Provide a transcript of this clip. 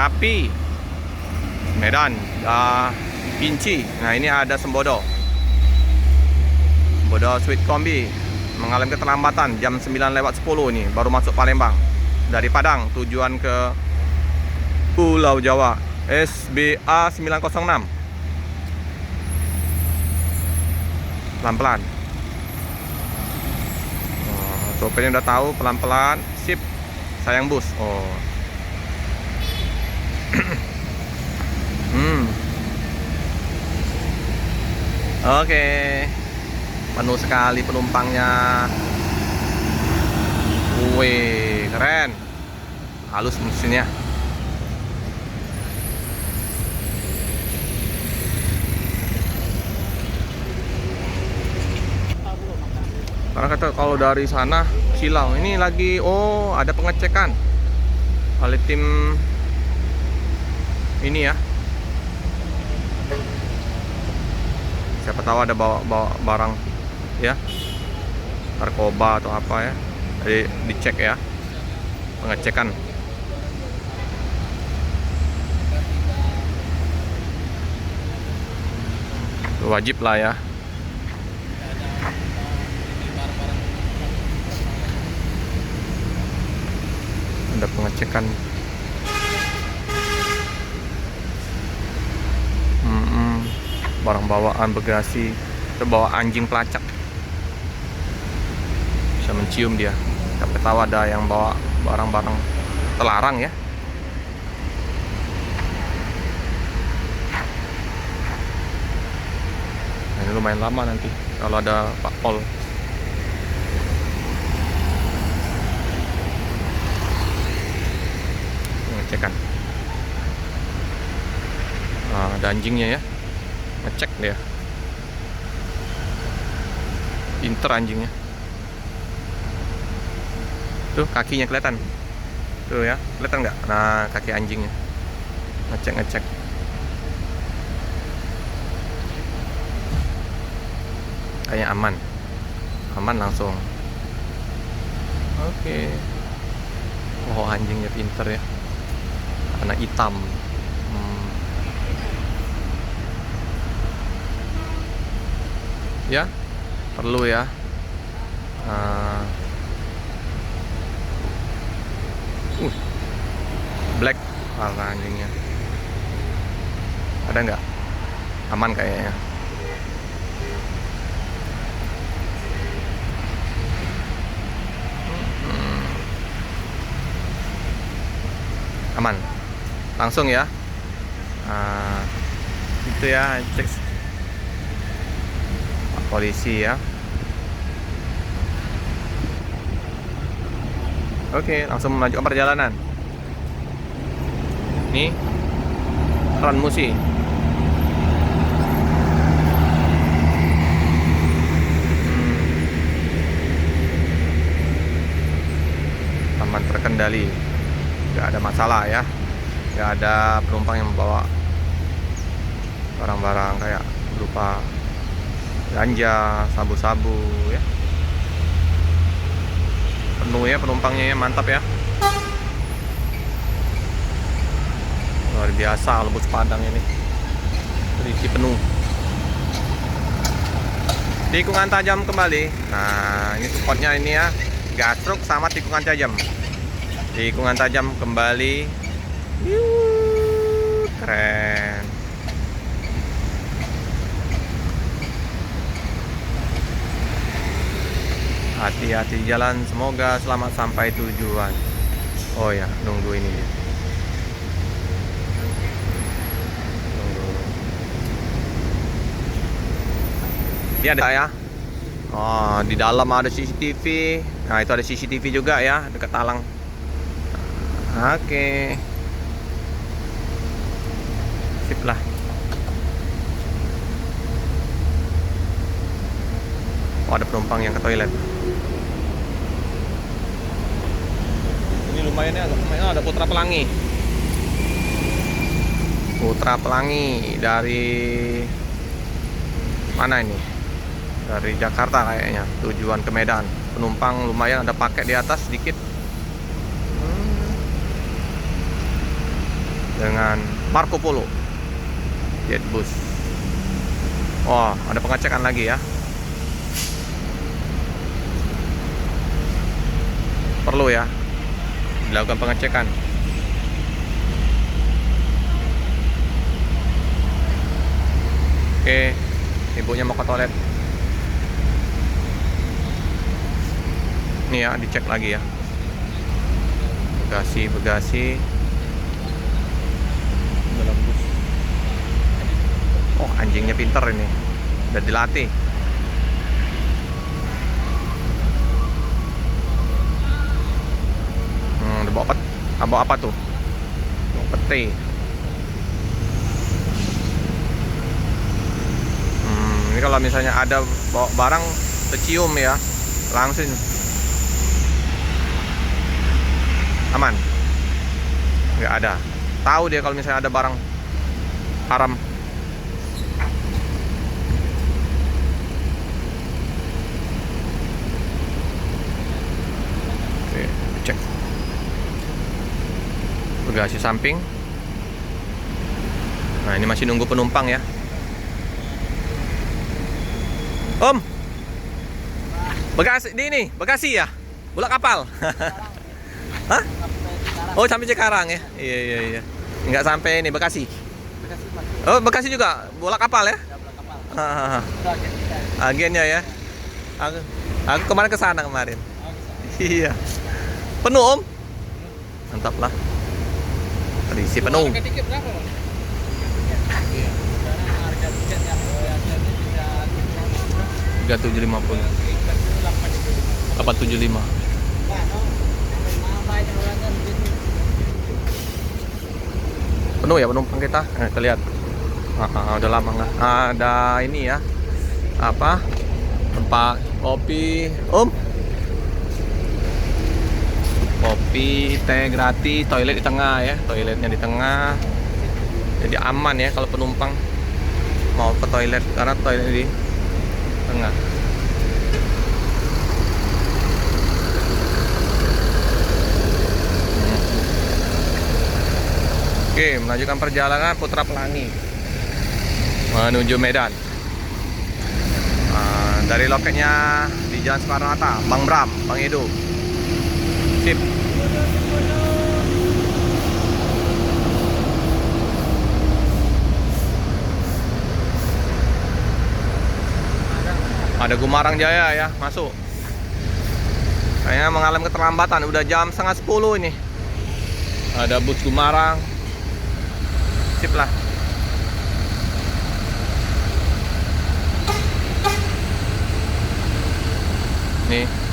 Api Medan, Inci. Nah ini ada Sembodo Sweet Kombi mengalami keterlambatan jam 9:10 ini, baru masuk Palembang dari Padang tujuan ke Pulau Jawa. SBA 906. Pelan-pelan. Sopirnya udah tahu, pelan-pelan. Sip. Sayang bus. Oh. Oke. Penuh sekali penumpangnya. Wih, keren. Halus mesinnya. Karena kata kalau dari sana silau. Ini lagi ada pengecekan oleh tim ini ya. Siapa tahu ada bawa barang ya, narkoba atau apa ya. Jadi dicek ya, pengecekan. Wajib lah ya. Ada pengecekan. Barang bawaan bagasi. Kita bawa anjing pelacak, bisa mencium dia. Siapa tahu ada yang bawa barang-barang terlarang ya. Nah, ini lumayan lama nanti kalau ada Pak Pol. Ngecekan. Nah, ada anjingnya ya, ngecek dia. Pinter anjingnya. Tuh kakinya kelihatan. Tuh ya, kelihatan nggak? Nah, kaki anjingnya. Ngecek. Kayaknya aman. Aman langsung. Oke. Oh, anjingnya pinter ya. Warna hitam. Ya, perlu ya. Black warna anjingnya. Ada nggak? Aman kayaknya. Aman. Langsung ya. Itu ya, cek polisi ya. Oke, langsung melanjutkan perjalanan. Ini Ran Musi. Aman, terkendali, nggak ada masalah ya. Nggak ada penumpang yang membawa barang-barang kayak berupa ganja, sabu-sabu ya. Penuh ya penumpangnya ya, mantap ya. Luar biasa kalau bus Padang ini. Terisi penuh. Tikungan tajam kembali. Nah, ini supportnya ini ya, gas truk sama tikungan tajam. Tikungan tajam kembali. Keren. Hati-hati jalan, semoga selamat sampai tujuan. Oh ya, nunggu ini. Ini ada ya. Oh, di dalam ada CCTV. Nah, itu ada CCTV juga ya, dekat talang. Oke. Sip lah. Oh, ada penumpang yang ke toilet. Ini lumayan ya, ada Putra Pelangi. Putra Pelangi dari mana ini? Dari Jakarta kayaknya, tujuan ke Medan. Penumpang lumayan, ada pakai di atas sedikit. dengan Marco Polo Jetbus. Oh, ada pengecekan lagi ya. Perlu ya dilakukan pengecekan. Oke, ibunya mau ke toilet. Ini ya, dicek lagi ya. Bagasi dalam bus. Oh, anjingnya pinter ini. Udah dilatih. Udah bawa apa tuh? Bawa peti. Ini kalau misalnya ada bawa barang tercium ya, langsung aman. Nggak ada. Tahu dia kalau misalnya ada barang haram. Oke, cek bagasi samping. Nah, ini masih nunggu penumpang ya. Om, bagasi di ini, bagasi ya, bola kapal. Hah? Oh, sampai Cikarang ya? Iya. Nggak sampai ini Bekasi. Oh, Bekasi juga bola kapal ya? Agennya ya. Aku kemarin ke sana kemarin. Iya. Penuh Om? Mantap lah. Terisi penuh. 3750. 875. Penuh ya penumpang kita. Kita lihat. Udah lama nggak ada ini ya. Apa? Tempat kopi. Om. Kopi, teh gratis, toilet di tengah ya. Toiletnya di tengah. Jadi aman ya kalau penumpang mau ke toilet, karena toilet di tengah. Oke, melanjutkan perjalanan Putra Pelangi menuju Medan. Dari loketnya di Jalan Soekarno-Hatta, Bang Bram, Bang Edo. Sip. Ada Gumarang Jaya ya, masuk. Kayaknya mengalami keterlambatan, udah jam 9:30 ini. Ada bus Gumarang. Sip lah. Nih.